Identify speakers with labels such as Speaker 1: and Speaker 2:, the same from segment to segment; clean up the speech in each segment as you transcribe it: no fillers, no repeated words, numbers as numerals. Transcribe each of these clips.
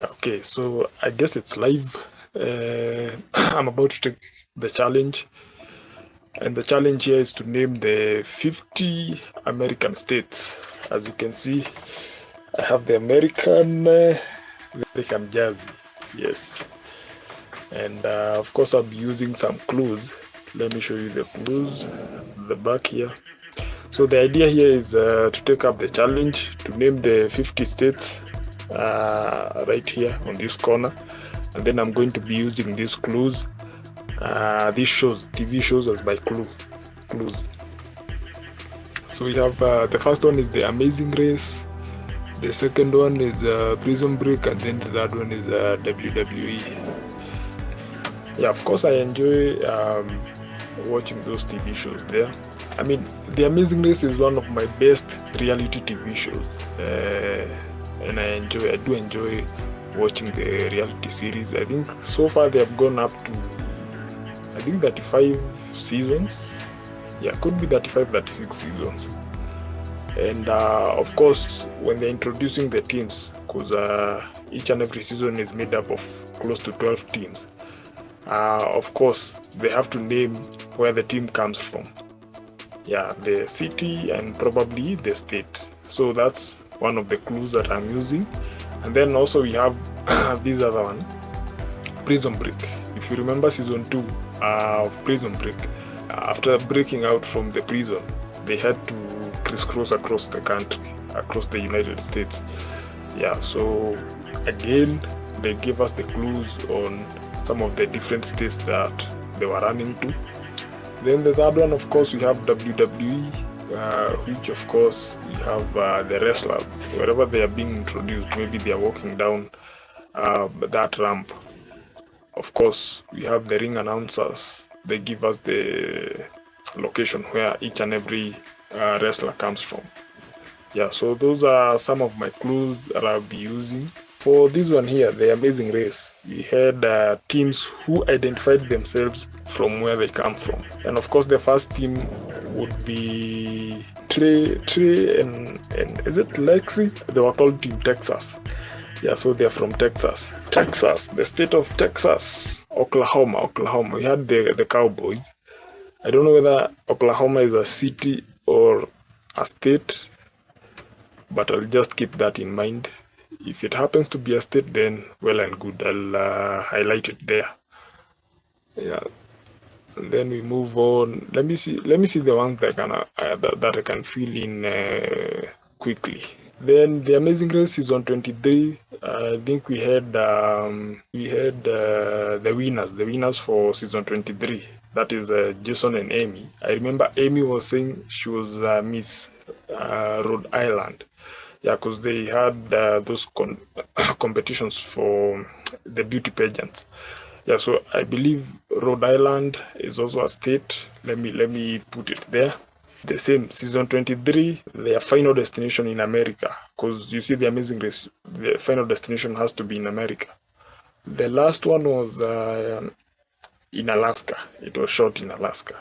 Speaker 1: Okay, so I guess it's live. I'm about to take the challenge, and the challenge here is to name the 50 American states. As you can see, I have the American jersey. Yes, and of course I'll be using some clues. Let me show you the clues at the back here. So the idea here is to take up the challenge to name the 50 states right here on this corner, and then I'm going to be using these clues, these shows, TV shows, as my clues. So we have the first one is The Amazing Race, the second one is Prison Break, and then the third one is WWE. Yeah, of course I enjoy watching those TV shows there. I mean, The Amazing Race is one of my best reality TV shows, and I do enjoy watching the reality series. I think so far they have gone up to, I think, 35 seasons. Yeah, could be 35, 36 seasons. And of course, when they're introducing the teams, because each and every season is made up of close to 12 teams, of course, they have to name where the team comes from. Yeah, the city and probably the state. So that's one of the clues that I'm using. And then also we have this other one, Prison Break. If you remember season 2 of Prison Break, after breaking out from the prison, they had to crisscross across the country, across the United States. Yeah, so again, they gave us the clues on some of the different states that they were running to. Then the third one, of course, we have WWE, which of course we have the wrestlers. Wherever they are being introduced, maybe they are walking down that ramp. Of course, we have the ring announcers. They give us the location where each and every wrestler comes from. Yeah, so those are some of my clues that I'll be using. For this one here, The Amazing Race, we had teams who identified themselves from where they come from. And of course, the first team would be Trey and is it Lexi? They were called Team Texas. Yeah, so they're from Texas. Texas, the state of Texas. Oklahoma. We had the Cowboys. I don't know whether Oklahoma is a city or a state, but I'll just keep that in mind. If it happens to be a state, then well and good. I'll highlight it there. Yeah. And then we move on. Let me see the ones that I can fill in quickly. Then The Amazing Race season 23. I think we had the winners for season 23. That is Jason and Amy. I remember Amy was saying she was Miss Rhode Island. Yeah, because they had those competitions for the beauty pageants. Yeah, so I believe Rhode Island is also a state. Let me put it there. The same season 23, their final destination in America, because you see The Amazing Race, the final destination has to be in America. The last one was in Alaska. It was shot in Alaska.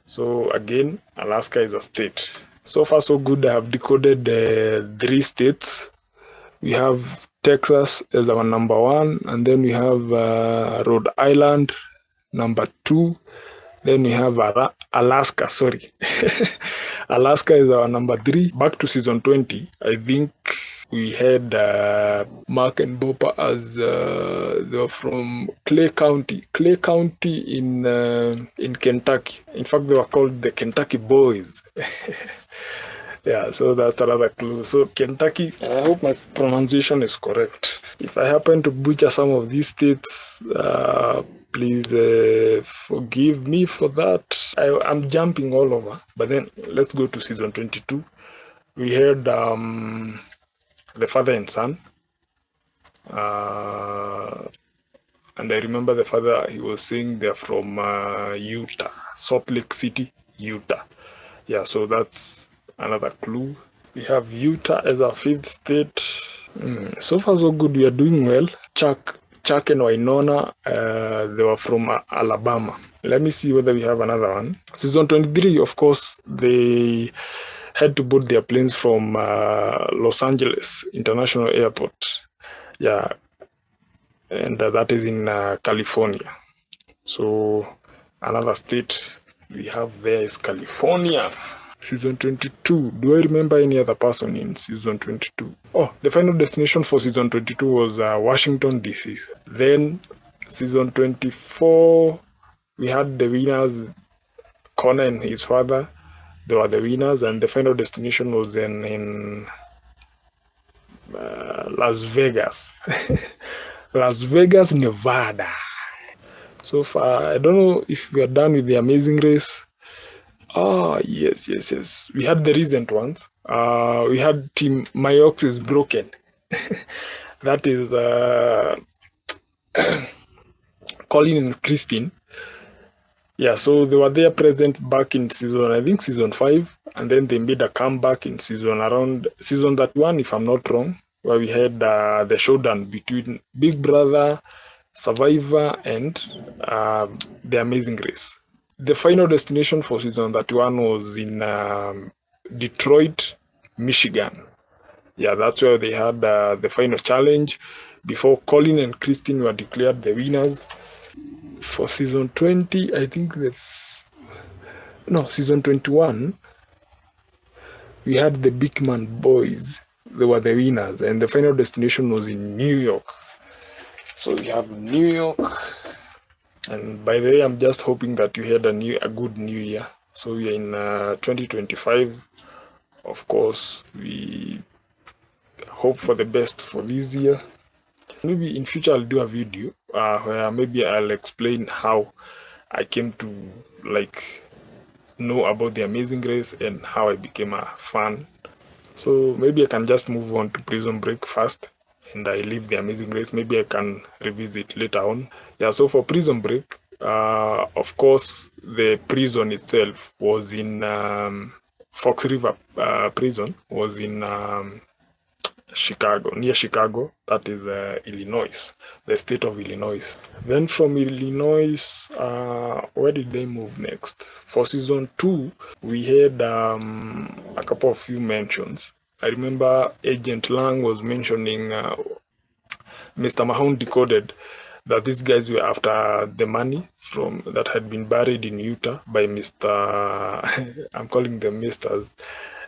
Speaker 1: So again, Alaska is a state. So far so good. I have decoded 3 states. We have Texas as our number 1, and then we have Rhode Island number 2. Then we have Alaska, sorry. Alaska is our number 3. Back to season 20, I think we had Mark and Bopa as they were from Clay County in Kentucky. In fact, they were called the Kentucky Boys. Yeah, so that's another clue. So Kentucky, I hope my pronunciation is correct. If I happen to butcher some of these states, please forgive me for that. I'm jumping all over. But then let's go to season 22. We had the father and son. And I remember the father, he was saying they're from Utah, Salt Lake City, Utah. Yeah, so that's another clue. We have Utah as our 5th state. So far so good. We are doing well. Chuck and Winona, they were from Alabama. Let me see whether we have another one. Season 23, of course, they had to board their planes from Los Angeles International Airport. Yeah, and that is in California. So another state we have there is California. Season 22. Do I remember any other person in season 22? Oh, the final destination for season 22 was Washington, D.C. Then season 24, we had the winners, Connor and his father. They were the winners, and the final destination was in Las Vegas. Las Vegas, Nevada. So far, I don't know if we are done with the Amazing Race. Oh, yes. We had the recent ones. We had Team My Ox is Broken. That is Colin and Christine. Yeah, so they were there present back in I think season 5, and then they made a comeback in season 31, if I'm not wrong, where we had the showdown between Big Brother, Survivor, and The Amazing Race. The final destination for season 31 was in Detroit, Michigan. Yeah, that's where they had the final challenge before Colin and Christine were declared the winners. For season 20, I think season 21, we had the Big Man Boys. They were the winners, and the final destination was in New York. So we have New York, and by the way, I'm just hoping that you had a good New Year. So we are in 2025. Of course, we hope for the best for this year. Maybe in future I'll do a video where maybe I'll explain how I came to know about The Amazing Race and how I became a fan. So maybe I can just move on to Prison Break first, and I leave The Amazing Race. Maybe I can revisit later on. Yeah, so for Prison Break, of course, the prison itself was in Fox River Prison, was in Chicago, near Chicago. That is Illinois, the state of Illinois. Then from Illinois, where did they move next? For season 2, we had a couple of few mentions. I remember Agent Lang was mentioning Mr. Mahone decoded that these guys were after the money from that had been buried in Utah by Mr. I'm calling them Mr.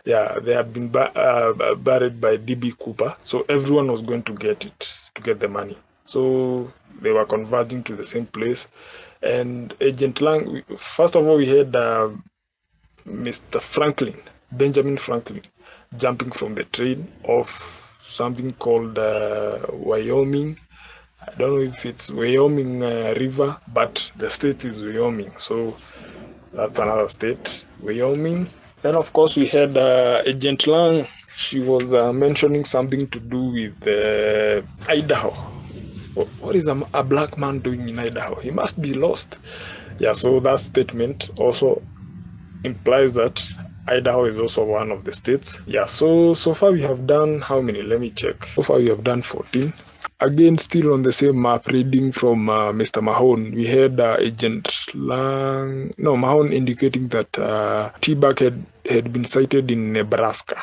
Speaker 1: Yeah, they had been buried by DB Cooper, so everyone was going to get the money. So they were converging to the same place. And Agent Lang, first of all, we had Mr. Benjamin Franklin, jumping from the train off something called Wyoming. I don't know if it's Wyoming River, but the state is Wyoming. So that's another state, Wyoming. Then, of course, we had Agent Lang. She was mentioning something to do with Idaho. What is a black man doing in Idaho? He must be lost. Yeah, so that statement also implies that Idaho is also one of the states. Yeah, so far we have done how many? Let me check. So far we have done 14. Again, still on the same map, reading from Mr. Mahone, we had Agent Lang, Mahone indicating that T-Bag had been sighted in Nebraska.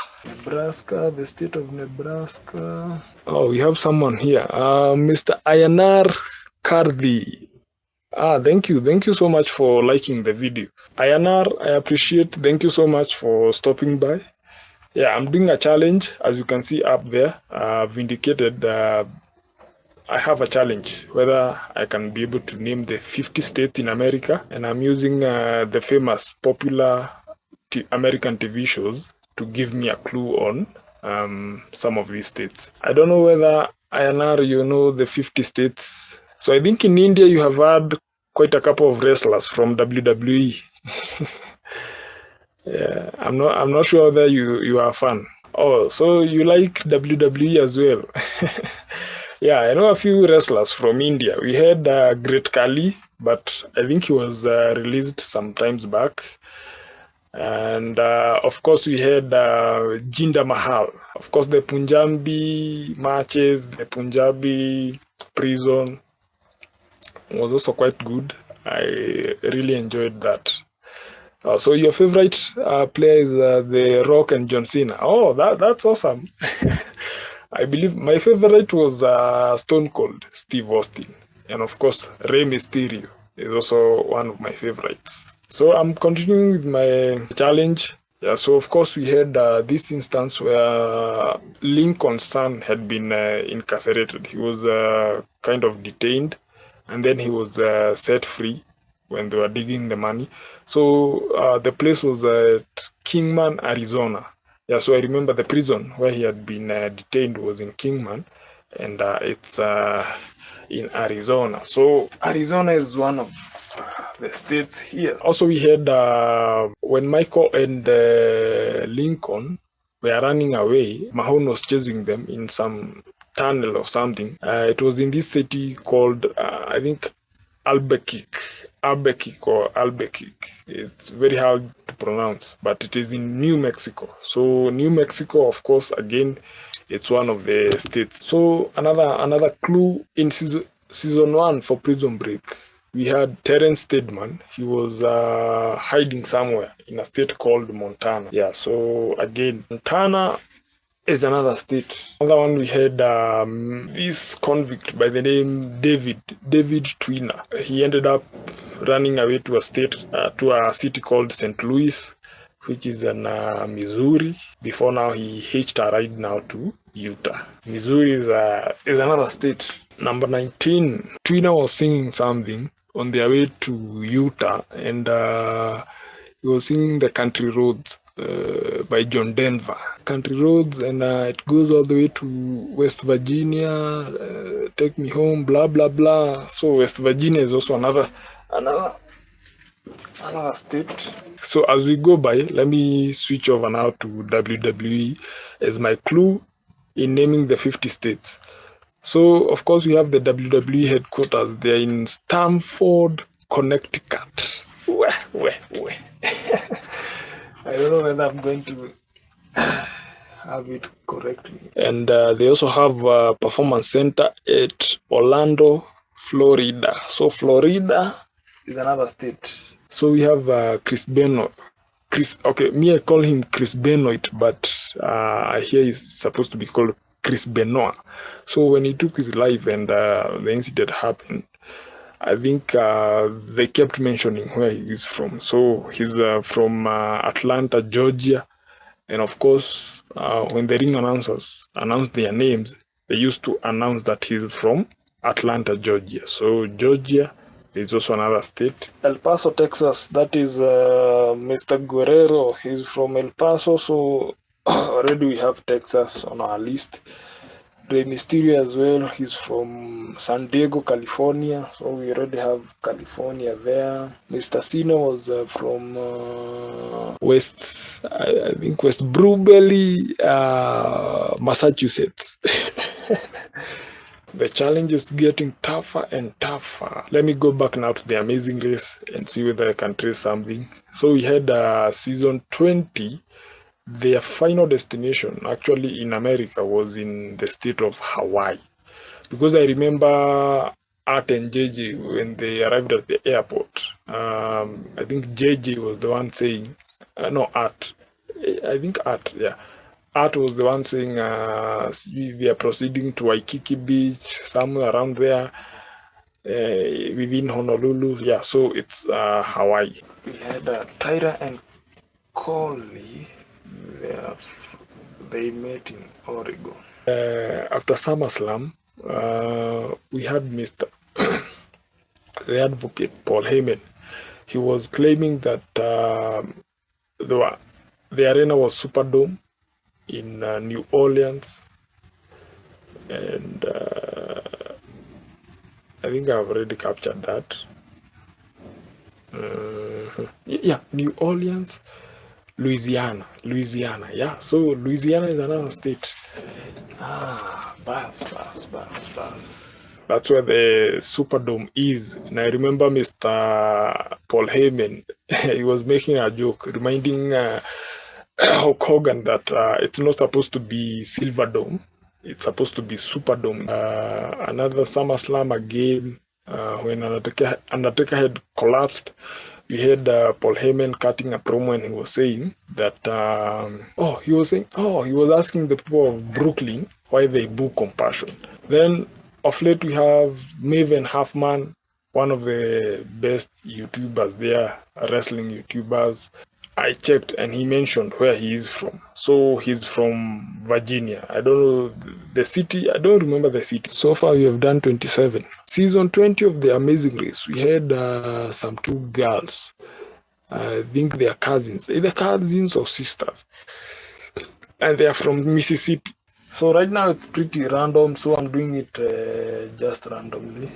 Speaker 1: The state of Nebraska. Oh, we have someone here, Mr. Ayanar Kardi. Thank you so much for liking the video. Ayanar, I appreciate. Thank you so much for stopping by. Yeah, I'm doing a challenge, as you can see up there. I've indicated I have a challenge whether I can be able to name the 50 states in America, and I'm using the famous popular American TV shows to give me a clue on some of these states. I don't know whether Ayanar, you know the 50 states. So I think in India you have had quite a couple of wrestlers from WWE. Yeah, I'm not sure whether you are a fan. Oh, so you like WWE as well? Yeah, I know a few wrestlers from India. We had Great Kali, but I think he was released some times back. And of course, we had Jinder Mahal. Of course, the Punjabi matches, the Punjabi prison was also quite good. I really enjoyed that. So your favorite player is The Rock and John Cena. Oh, that's awesome. I believe my favorite was Stone Cold Steve Austin, and of course Rey Mysterio is also one of my favorites. So I'm continuing with my challenge. Yeah, so of course we had this instance where Lincoln's son had been incarcerated. He was kind of detained, and then he was set free when they were digging the money. So the place was at Kingman, Arizona. Yeah, so I remember the prison where he had been detained was in Kingman, and it's in Arizona. So Arizona is one of the states here. Also, we had when Michael and Lincoln were running away, Mahone was chasing them in some tunnel or something. It was in this city called, I think, Albuquerque. It's very hard to pronounce, but it is in New Mexico. So New Mexico, of course, again, it's one of the states. So another clue in season 1 for Prison Break, we had Terrence Steadman. He was hiding somewhere in a state called Montana. Yeah, so again, Montana is another state. Another one, we had this convict by the name David Twiner. He ended up running away to a city called St. Louis, which is in Missouri. Before now, he hitched a ride now to Utah. Missouri is another state. Number 19, Twiner was singing something on their way to Utah, and he was singing the Country Roads by John Denver. Country Roads, and it goes all the way to West Virginia, take me home, blah blah blah. So West Virginia is also another state. So as we go by, let me switch over now to WWE as my clue in naming the 50 states. So of course we have the WWE headquarters. They're in Stamford, Connecticut. Weh. I don't know whether I'm going to have it correctly. And they also have a performance center at Orlando, Florida. So Florida is another state. So we have Chris Benoit. I call him Chris Benoit, but I hear he's supposed to be called Chris Benoit. So when he took his life and the incident happened, I think they kept mentioning where he is from. So he's from Atlanta, Georgia. And of course, when the ring announcers announced their names, they used to announce that he's from Atlanta, Georgia. So Georgia is also another state. El Paso, Texas, that is Mr. Guerrero. He's from El Paso. So already we have Texas on our list. Rey Mysterio as well, he's from San Diego, California, so we already have California there. Mr. Cena was from West Brewberry, Massachusetts. The challenge is getting tougher and tougher. Let me go back now to the Amazing Race and see whether I can trace something. So we had season 20. Their final destination, actually in America, was in the state of Hawaii. Because I remember Art and JJ, when they arrived at the airport, I think JJ was the one saying, no, Art. I think Art, yeah. Art was the one saying we are proceeding to Waikiki Beach, somewhere around there, within Honolulu. Yeah, so it's Hawaii. We had Tyra and Coley. They met in Oregon. After SummerSlam, we had Mr. the advocate Paul Heyman. He was claiming that the arena was Superdome in New Orleans, and I think I've already captured that. Yeah, New Orleans. Louisiana, yeah. So Louisiana is another state. Bus. That's where the Superdome is. And I remember Mr. Paul Heyman, he was making a joke, reminding Hulk Hogan that it's not supposed to be Silverdome. It's supposed to be Superdome. Another SummerSlam again, when Undertaker had collapsed. we had Paul Heyman cutting a promo, and he was saying that, he was asking the people of Brooklyn why they boo Compassion. Then of late we have Maven Halfman, one of the best YouTubers there, wrestling YouTubers. I checked and he mentioned where he is from. So he's from Virginia. I don't know the city. I don't remember the city. So far we have done 27. Season 20 of The Amazing Race, we had some two girls. I think they are cousins, either cousins or sisters. And they are from Mississippi. So right now it's pretty random, so I'm doing it just randomly.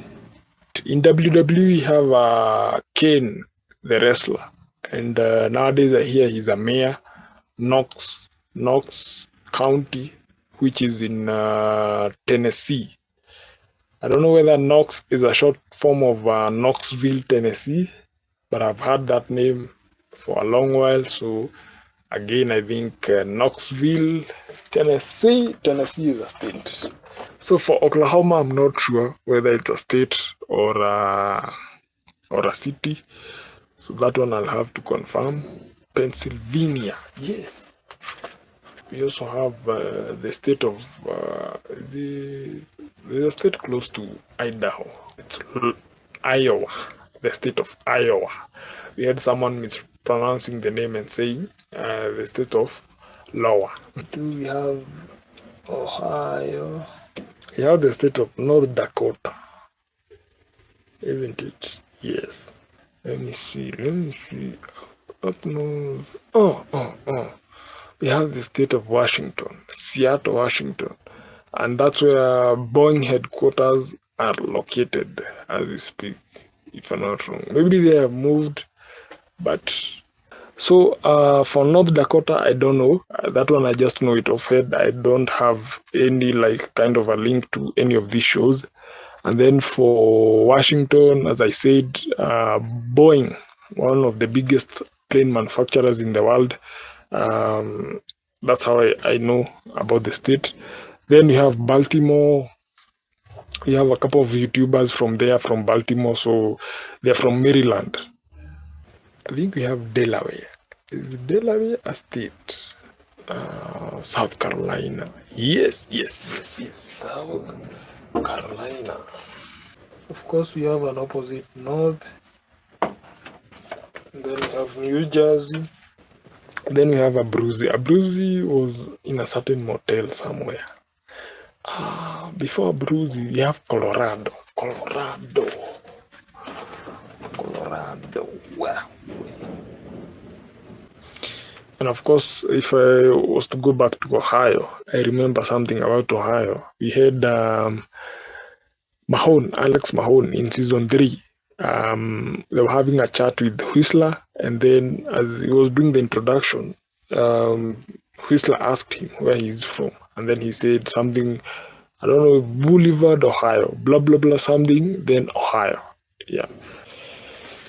Speaker 1: In WWE, we have Kane, the wrestler. And nowadays I hear he's a mayor, Knox County, which is in Tennessee. I don't know whether Knox is a short form of Knoxville, Tennessee, but I've heard that name for a long while. So again, I think Knoxville, Tennessee is a state. So for Oklahoma, I'm not sure whether it's a state or a city. So that one I'll have to confirm. Pennsylvania, yes. We also have the state of there's a state close to Idaho. It's Iowa, the state of Iowa. We had someone mispronouncing the name and saying the state of Iowa. Do we have Ohio? We have the state of North Dakota, isn't it? Yes. Let me see. Up north. We have the state of Washington, Seattle, Washington. And that's where Boeing headquarters are located as we speak, if I'm not wrong. Maybe they have moved, but... So for North Dakota, I don't know. That one I just know it off head. I don't have any kind of a link to any of these shows. And then for Washington, as I said, Boeing, one of the biggest plane manufacturers in the world. That's how I know about the state. Then we have Baltimore. We have a couple of YouTubers from there, from Baltimore. So they're from Maryland. I think we have Delaware. Is Delaware a state? South Carolina. Yes. South Carolina. Of course, we have an opposite north. Then we have New Jersey. Then we have Abruzzi. Abruzzi was in a certain motel somewhere. Before Abruzzi, we have Colorado. Wow. And of course, if I was to go back to Ohio, I remember something about Ohio. We had Alex Mahone in season 3. They were having a chat with Whistler, and then as he was doing the introduction, Whistler asked him where he's from, and then he said something, I don't know, Boulevard, Ohio, blah blah blah something, then Ohio.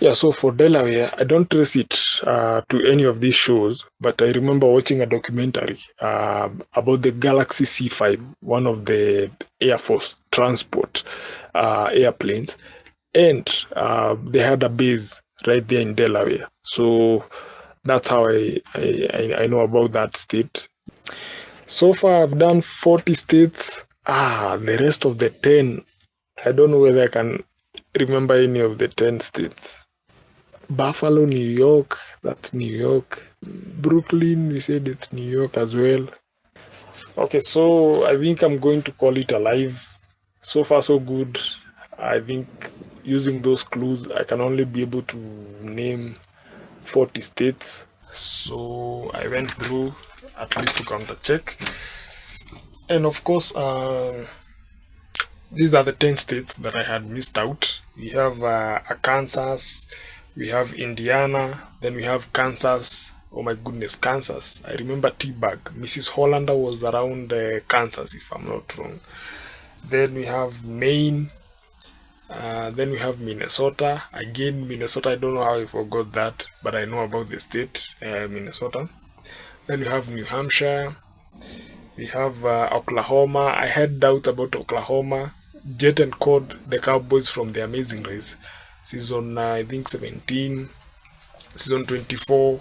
Speaker 1: Yeah, so for Delaware, I don't trace it to any of these shows, but I remember watching a documentary about the Galaxy C5, one of the Air Force transport airplanes, and they had a base right there in Delaware. So that's how I know about that state. So far, I've done 40 states. The rest of the 10, I don't know whether I can remember any of the 10 states. Buffalo, New York, that's New York. Brooklyn, we said it's New York as well. Okay, so I think I'm going to call it a live. So far, so good. I think using those clues, I can only be able to name 40 states. So I went through at least to counter check. And of course, these are the 10 states that I had missed out. We have Kansas, we have Indiana, then we have Kansas. Oh my goodness, Kansas. I remember T-Bag. Mrs. Hollander was around Kansas, if I'm not wrong. Then we have Maine. Then we have Minnesota. Again, Minnesota, I don't know how I forgot that, but I know about the state, Minnesota. Then we have New Hampshire. We have Oklahoma. I had doubt about Oklahoma. Jet and Code, the Cowboys from The Amazing Race. Season, I think, 17. season 24,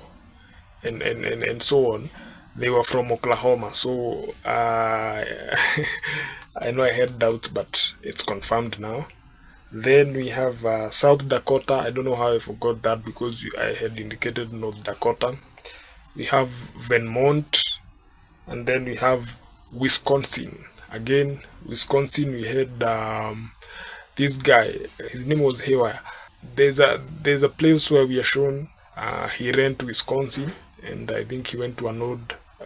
Speaker 1: and so on, they were from Oklahoma. So I know I had doubts, but it's confirmed now. Then we have South Dakota. I don't know how I forgot that because I had indicated North Dakota. We have Vermont, and then we have Wisconsin. Again, Wisconsin, we had this guy. His name was Haywire. There's a place where we are shown he ran to Wisconsin, and I think he went to an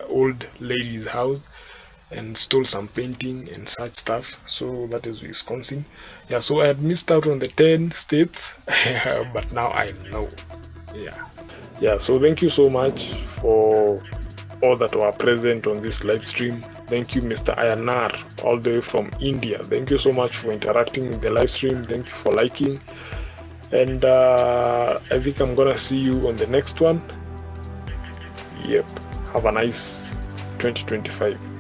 Speaker 1: old lady's house and stole some painting and such stuff. So that is Wisconsin. Yeah, so I had missed out on the 10 states, but now I know. Yeah, so thank you so much for all that were present on this live stream. Thank you, Mr. Ayanar, all the way from India. Thank you so much for interacting with the live stream. Thank you for liking. And I think I'm gonna see you on the next one. Yep, have a nice 2025.